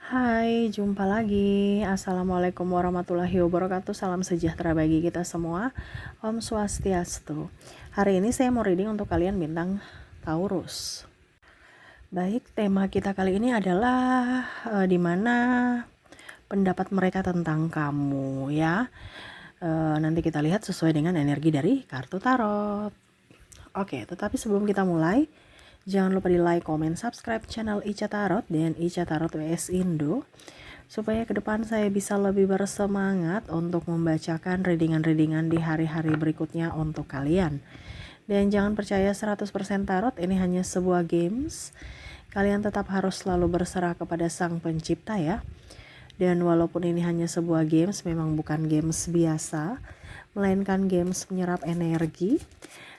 Hai, jumpa lagi. Assalamualaikum warahmatullahi wabarakatuh. Salam sejahtera bagi kita semua. Om Swastiastu. Hari ini saya mau reading untuk kalian bintang Taurus. Baik, tema kita kali ini adalah di mana pendapat mereka tentang kamu ya. Nanti kita lihat sesuai dengan energi dari kartu tarot. Oke, tetapi sebelum kita mulai, jangan lupa di like, comment, subscribe channel Ica Tarot dan Ica Tarot WS Indo supaya ke depan saya bisa lebih bersemangat untuk membacakan readingan-readingan di hari-hari berikutnya untuk kalian. Dan jangan percaya 100% tarot, ini hanya sebuah games. Kalian tetap harus selalu berserah kepada Sang Pencipta ya. Dan walaupun ini hanya sebuah games, memang bukan games biasa, melainkan games menyerap energi.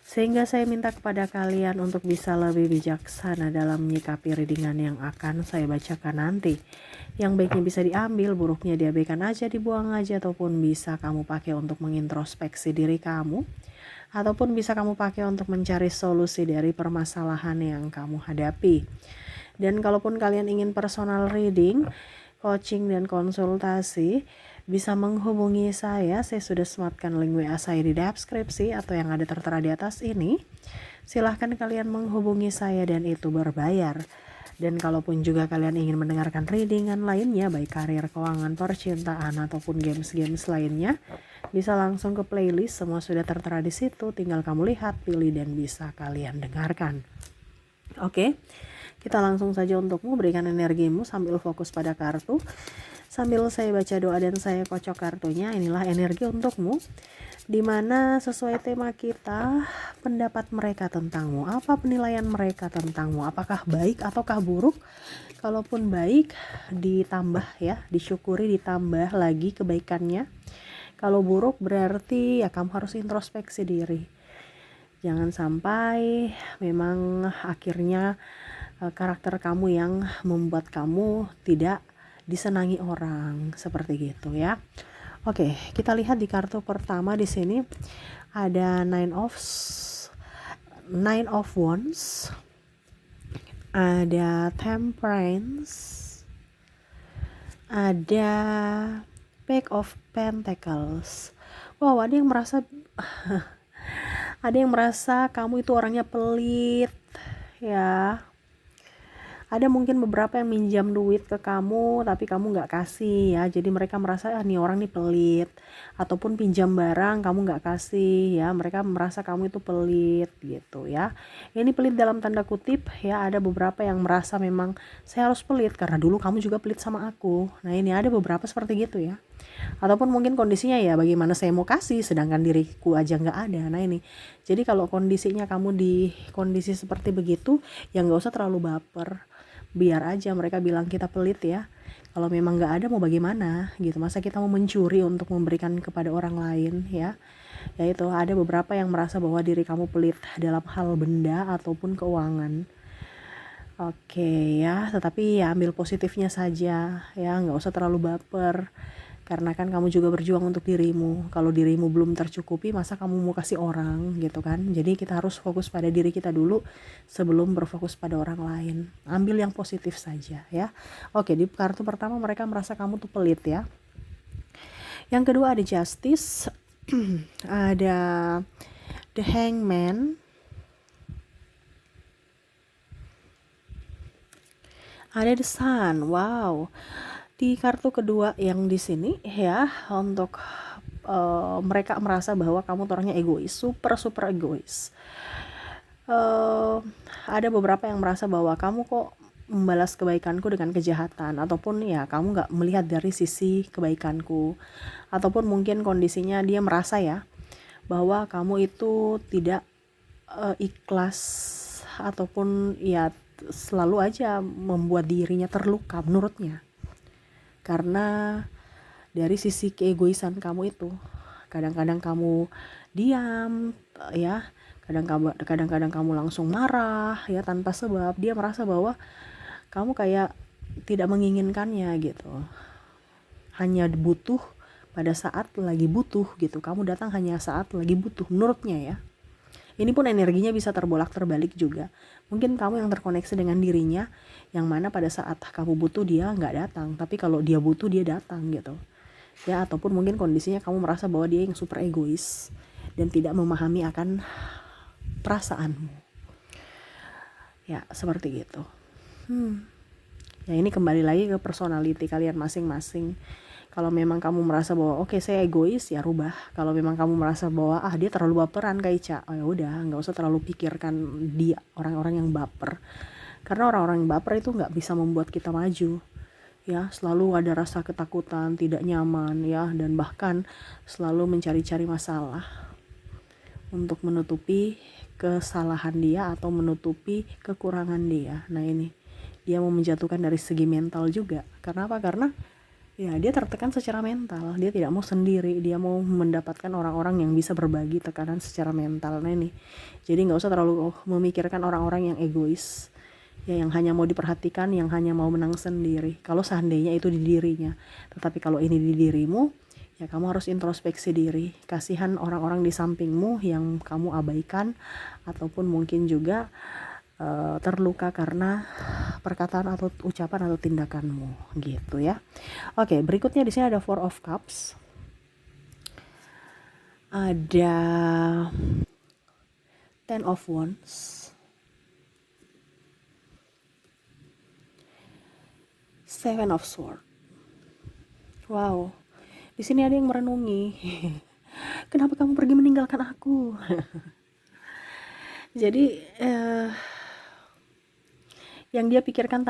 Sehingga saya minta kepada kalian untuk bisa lebih bijaksana dalam menyikapi readingan yang akan saya bacakan nanti. Yang baiknya bisa diambil, buruknya diabaikan aja, dibuang aja, ataupun bisa kamu pakai untuk mengintrospeksi diri kamu. Ataupun bisa kamu pakai untuk mencari solusi dari permasalahan yang kamu hadapi. Dan kalaupun kalian ingin personal reading, coaching dan konsultasi, bisa menghubungi saya sudah sematkan link WA saya di deskripsi atau yang ada tertera di atas ini. Silahkan kalian menghubungi saya dan itu berbayar. Dan kalaupun juga kalian ingin mendengarkan readingan lainnya, baik karir, keuangan, percintaan, ataupun games-games lainnya, bisa langsung ke playlist, semua sudah tertera di situ, tinggal kamu lihat, pilih, dan bisa kalian dengarkan. Oke, kita langsung saja untukmu, berikan energimu sambil fokus pada kartu. Sambil saya baca doa dan saya kocok kartunya, inilah energi untukmu. Dimana sesuai tema kita, pendapat mereka tentangmu. Apa penilaian mereka tentangmu? Apakah baik ataukah buruk? Kalaupun baik, ditambah ya, disyukuri, ditambah lagi kebaikannya. Kalau buruk berarti ya kamu harus introspeksi diri. Jangan sampai memang akhirnya karakter kamu yang membuat kamu tidak disenangi orang, seperti gitu ya. Oke, kita lihat di kartu pertama di sini ada Nine of Wands, ada Temperance, ada Page of Pentacles. Wow, ada yang merasa kamu itu orangnya pelit ya. Ada mungkin beberapa yang minjam duit ke kamu tapi kamu nggak kasih ya, jadi mereka merasa nih orang nih pelit. Ataupun pinjam barang kamu nggak kasih ya, mereka merasa kamu itu pelit gitu ya. Ini pelit dalam tanda kutip ya, ada beberapa yang merasa memang saya harus pelit karena dulu kamu juga pelit sama aku. Nah ini ada beberapa seperti gitu ya. Ataupun mungkin kondisinya ya bagaimana saya mau kasih sedangkan diriku aja nggak ada. Nah ini, jadi kalau kondisinya kamu di kondisi seperti begitu ya nggak usah terlalu baper, biar aja mereka bilang kita pelit ya. Kalau memang nggak ada mau bagaimana gitu, masa kita mau mencuri untuk memberikan kepada orang lain ya. Ya itu, ada beberapa yang merasa bahwa diri kamu pelit dalam hal benda ataupun keuangan. Oke ya, tetapi ya ambil positifnya saja ya, nggak usah terlalu baper. Karena kan kamu juga berjuang untuk dirimu. Kalau dirimu belum tercukupi, masa kamu mau kasih orang gitu kan. Jadi kita harus fokus pada diri kita dulu sebelum berfokus pada orang lain. Ambil yang positif saja ya. Oke, di kartu pertama mereka merasa kamu tuh pelit ya. Yang kedua ada Justice, ada The Hangman, ada The Sun. Wow. Di kartu kedua yang di sini ya, untuk mereka merasa bahwa kamu tuh orangnya egois, super egois. Ada beberapa yang merasa bahwa kamu kok membalas kebaikanku dengan kejahatan, ataupun ya kamu nggak melihat dari sisi kebaikanku, ataupun mungkin kondisinya dia merasa ya bahwa kamu itu tidak ikhlas, ataupun ya selalu aja membuat dirinya terluka menurutnya. Karena dari sisi keegoisan kamu itu, kadang-kadang kamu diam ya, kadang-kadang kamu langsung marah ya tanpa sebab. Dia merasa bahwa kamu kayak tidak menginginkannya gitu, hanya butuh pada saat lagi butuh gitu, kamu datang hanya saat lagi butuh menurutnya ya. Ini pun energinya bisa terbolak-terbalik juga. Mungkin kamu yang terkoneksi dengan dirinya, yang mana pada saat kamu butuh dia nggak datang, tapi kalau dia butuh dia datang gitu. Ya, ataupun mungkin kondisinya kamu merasa bahwa dia yang super egois dan tidak memahami akan perasaanmu. Ya, seperti gitu. Ya, ini kembali lagi ke personality kalian masing-masing. Kalau memang kamu merasa bahwa oke, saya egois, ya rubah. Kalau memang kamu merasa bahwa dia terlalu baperan kayak Ica, oh ya udah, nggak usah terlalu pikirkan dia, orang-orang yang baper. Karena orang-orang yang baper itu nggak bisa membuat kita maju. Ya, selalu ada rasa ketakutan, tidak nyaman ya, dan bahkan selalu mencari-cari masalah untuk menutupi kesalahan dia atau menutupi kekurangan dia. Nah, ini dia mau menjatuhkan dari segi mental juga. Karena apa? Karena ya dia tertekan secara mental, dia tidak mau sendiri, dia mau mendapatkan orang-orang yang bisa berbagi tekanan secara mental. Nah ini, jadi nggak usah terlalu memikirkan orang-orang yang egois, ya, yang hanya mau diperhatikan, yang hanya mau menang sendiri. Kalau seandainya itu di dirinya, tetapi kalau ini di dirimu, ya kamu harus introspeksi diri. Kasihan orang-orang di sampingmu yang kamu abaikan, ataupun mungkin juga terluka karena perkataan atau ucapan atau tindakanmu gitu ya. Oke, berikutnya di sini ada Four of Cups. Ada Ten of Wands. Seven of Swords. Wow. Di sini ada yang merenungi. Kenapa kamu pergi meninggalkan aku? Jadi yang dia pikirkan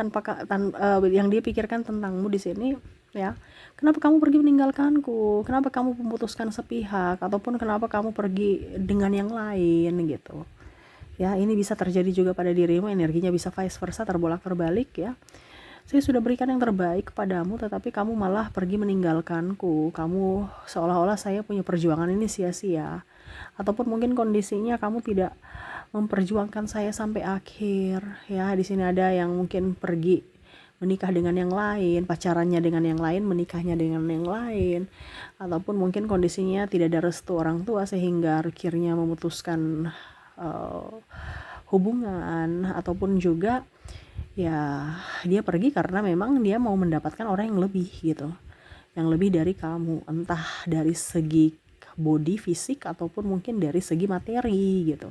yang dia pikirkan tentangmu di sini, ya, kenapa kamu pergi meninggalkanku, kenapa kamu memutuskan sepihak, ataupun kenapa kamu pergi dengan yang lain gitu ya. Ini bisa terjadi juga pada dirimu, energinya bisa vice versa, terbolak terbalik ya. Saya sudah berikan yang terbaik kepadamu, tetapi kamu malah pergi meninggalkanku. Kamu seolah-olah saya punya perjuangan ini sia-sia, ataupun mungkin kondisinya kamu tidak memperjuangkan saya sampai akhir ya. Di sini ada yang mungkin pergi menikah dengan yang lain, pacarannya dengan yang lain, menikahnya dengan yang lain, ataupun mungkin kondisinya tidak ada restu orang tua sehingga akhirnya memutuskan hubungan, ataupun juga ya dia pergi karena memang dia mau mendapatkan orang yang lebih gitu, yang lebih dari kamu, entah dari segi body fisik ataupun mungkin dari segi materi gitu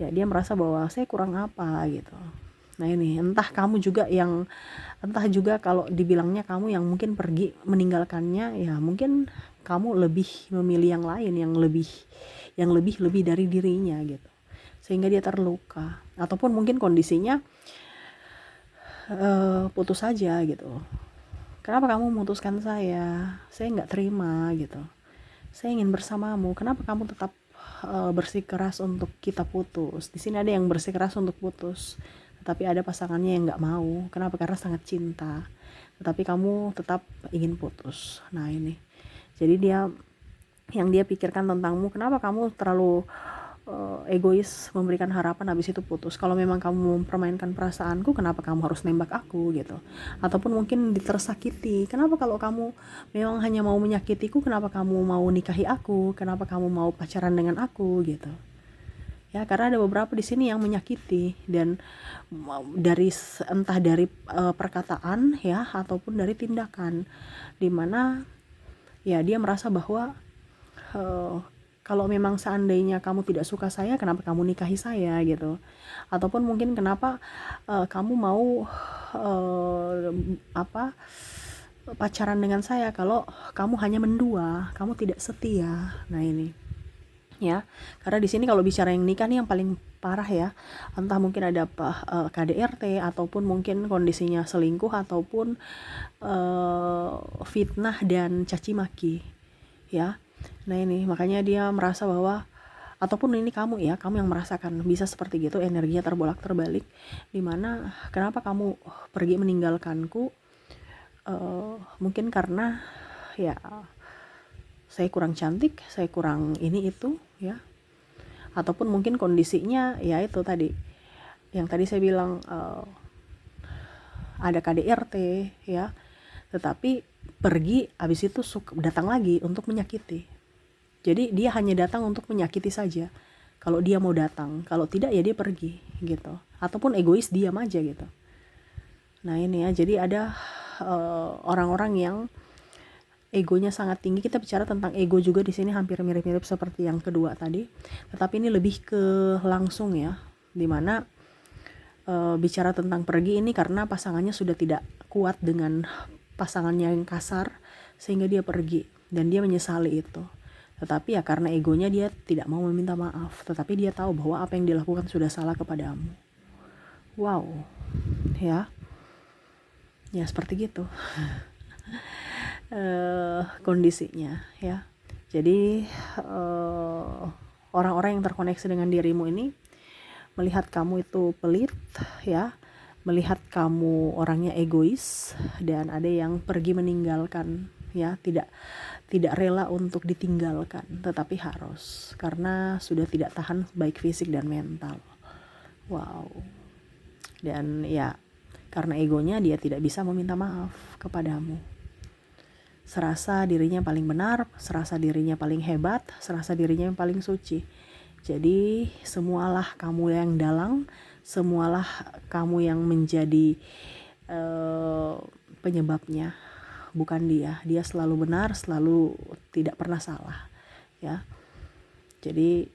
ya. Dia merasa bahwa saya kurang apa gitu. Nah ini, entah juga kalau dibilangnya kamu yang mungkin pergi meninggalkannya, ya mungkin kamu lebih memilih yang lain yang lebih dari dirinya gitu, sehingga dia terluka. Ataupun mungkin kondisinya putus saja gitu. Kenapa kamu memutuskan saya nggak terima gitu, saya ingin bersamamu, kenapa kamu tetap bersikeras untuk kita putus. Di sini ada yang bersikeras untuk putus, tetapi ada pasangannya yang nggak mau. Kenapa? Karena sangat cinta, tetapi kamu tetap ingin putus. Nah ini, jadi yang dia pikirkan tentangmu, kenapa kamu terlalu egois memberikan harapan habis itu putus. Kalau memang kamu mempermainkan perasaanku, kenapa kamu harus nembak aku gitu. Ataupun mungkin tersakiti, kenapa kalau kamu memang hanya mau menyakitiku, kenapa kamu mau nikahi aku, kenapa kamu mau pacaran dengan aku gitu ya. Karena ada beberapa di sini yang menyakiti, dan entah dari perkataan ya, ataupun dari tindakan, dimana ya dia merasa bahwa kalau memang seandainya kamu tidak suka saya, kenapa kamu nikahi saya gitu. Ataupun mungkin kenapa kamu mau pacaran dengan saya kalau kamu hanya mendua, kamu tidak setia. Nah ini ya, karena di sini kalau bicara yang nikah nih yang paling parah ya, entah mungkin ada KDRT, ataupun mungkin kondisinya selingkuh, ataupun fitnah dan caci maki ya. Nah ini makanya dia merasa bahwa, ataupun ini kamu yang merasakan bisa seperti gitu, energinya terbolak terbalik, dimana kenapa kamu pergi meninggalkanku, mungkin karena ya saya kurang cantik, saya kurang ini itu ya, ataupun mungkin kondisinya ya itu tadi yang tadi saya bilang, ada KDRT ya, tetapi pergi habis itu datang lagi untuk menyakiti. Jadi dia hanya datang untuk menyakiti saja, Kalau dia mau datang, kalau tidak ya dia pergi gitu. Ataupun egois diam aja gitu. Nah ini ya, jadi ada orang-orang yang egonya sangat tinggi. Kita bicara tentang ego juga di sini hampir mirip-mirip seperti yang kedua tadi. Tetapi ini lebih ke langsung ya, dimana bicara tentang pergi ini karena pasangannya sudah tidak kuat dengan pasangannya yang kasar, sehingga dia pergi dan dia menyesali itu. Tetapi ya karena egonya dia tidak mau meminta maaf, tetapi dia tahu bahwa apa yang dilakukan sudah salah kepadamu. Wow, ya seperti gitu kondisinya ya. Jadi orang-orang yang terkoneksi dengan dirimu ini melihat kamu itu pelit ya, melihat kamu orangnya egois, dan ada yang pergi meninggalkan ya, tidak rela untuk ditinggalkan, tetapi harus karena sudah tidak tahan baik fisik dan mental. Wow. Dan ya karena egonya dia tidak bisa meminta maaf kepadamu. Serasa dirinya paling benar, serasa dirinya paling hebat, serasa dirinya yang paling suci. Jadi semualah kamu yang dalang, semualah kamu yang menjadi penyebabnya, bukan dia. Dia selalu benar, selalu tidak pernah salah ya. Jadi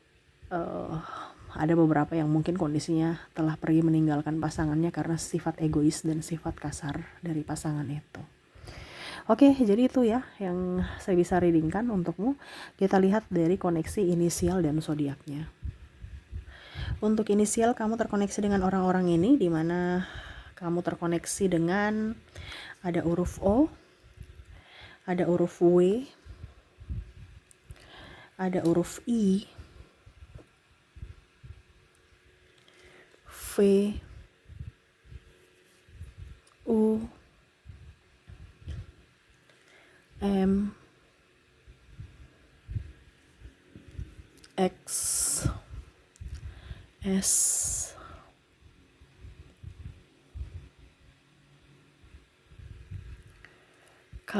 ada beberapa yang mungkin kondisinya telah pergi meninggalkan pasangannya karena sifat egois dan sifat kasar dari pasangan itu. Oke, jadi itu ya yang saya bisa readingkan untukmu. Kita lihat dari koneksi inisial dan zodiaknya. Untuk inisial, kamu terkoneksi dengan orang-orang ini, di mana kamu terkoneksi dengan ada huruf O, ada huruf W, ada huruf I, V, U, M, X, S, K,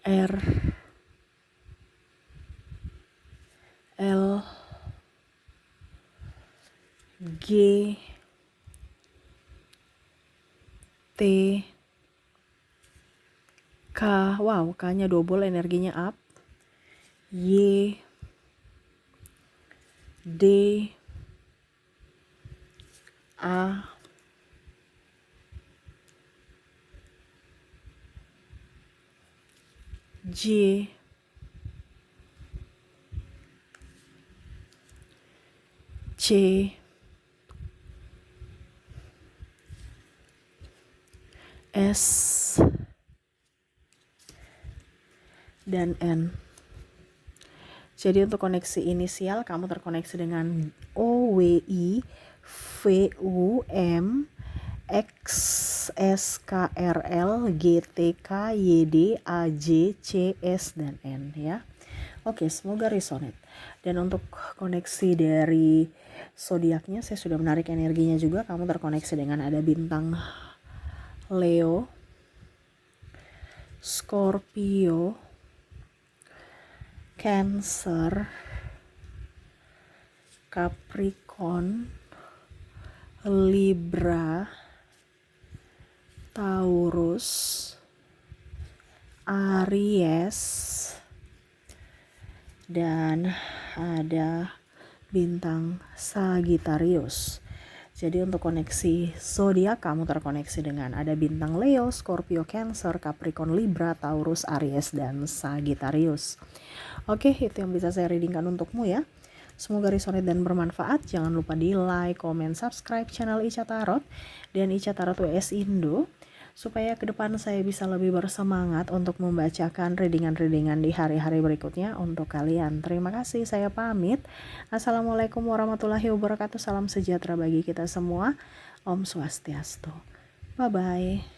R, L, G, T, K. Wow, K-nya double, energinya up. Y, D, A, J, C, S, dan N. Jadi untuk koneksi inisial, kamu terkoneksi dengan O, W, I, V, U, M, X, S, K, R, L, G, T, K, Y, D, A, J, C, S, dan N ya. Oke, semoga resonate. Dan untuk koneksi dari zodiaknya, saya sudah menarik energinya juga. Kamu terkoneksi dengan ada bintang Leo, Scorpio, Cancer, Capricorn, Libra, Taurus, Aries, dan ada bintang Sagittarius. Jadi untuk koneksi zodiak, kamu terkoneksi dengan ada bintang Leo, Scorpio, Cancer, Capricorn, Libra, Taurus, Aries, dan Sagittarius. Oke, itu yang bisa saya readingkan untukmu ya. Semoga resonate dan bermanfaat. Jangan lupa di like, comment, subscribe channel Ica Tarot dan Ica Tarot WS Indo, supaya ke depan saya bisa lebih bersemangat untuk membacakan readingan-readingan di hari-hari berikutnya untuk kalian. Terima kasih, saya pamit. Assalamualaikum warahmatullahi wabarakatuh. Salam sejahtera bagi kita semua. Om Swastiastu. Bye-bye.